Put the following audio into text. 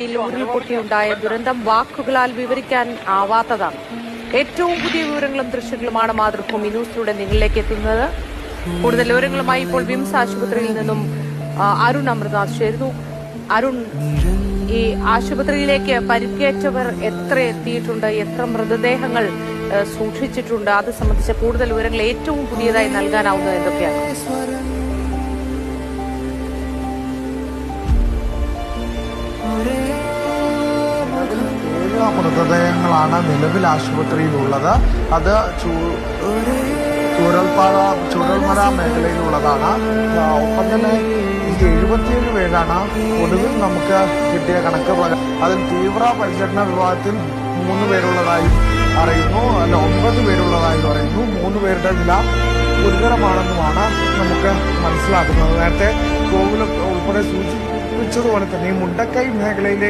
ഉരുൾപൊട്ടിയുണ്ടായ ദുരന്തം വാക്കുകളാൽ വിവരിക്കാൻ ആവാത്തതാണ്. ഏറ്റവും പുതിയ വിവരങ്ങളും ദൃശ്യങ്ങളുമാണ് മാതൃഭൂമി ന്യൂസിലൂടെ നിങ്ങളിലേക്ക് എത്തുന്നത്. കൂടുതൽ വിവരങ്ങളുമായി ഇപ്പോൾ വിംസ് ആശുപത്രിയിൽ നിന്നും അരുൺ അമൃതദാസ് ചേരുന്നു. അരുൺ, ഈ ആശുപത്രിയിലേക്ക് പരിക്കേറ്റവർ എത്ര എത്തിയിട്ടുണ്ട്, എത്ര മൃതദേഹങ്ങൾ സൂക്ഷിച്ചിട്ടുണ്ട്, അത് സംബന്ധിച്ച കൂടുതൽ വിവരങ്ങൾ ഏറ്റവും പുതിയതായി നൽകാനാവുന്നത് എന്തൊക്കെയാണ്? മൃതദേഹങ്ങളാണ് നിലവിൽ ആശുപത്രിയിലുള്ളത്. അത് ചൂരൽമല മേഖലയിലുള്ളതാണ്. ഒപ്പം തന്നെ 77 പേരാണ് ഒടുവിൽ നമുക്ക് കിട്ടിയ കണക്ക് പ്രകാരം. അതിൽ തീവ്ര പരിചരണ വിഭാഗത്തിൽ 3 പേരുള്ളതായും അറിയുന്നു, അല്ല 9 പേരുള്ളതായും അറിയുന്നു. 3 പേരുടെ നില ഗുരുതരമാണെന്നുമാണ് നമുക്ക് മനസ്സിലാക്കുന്നത്. നേരത്തെ കോവിൽ ഉൾപ്പെടെ സൂചിപ്പിച്ചതുപോലെ തന്നെ ഈ മുണ്ടക്കൈ മേഖലയിലെ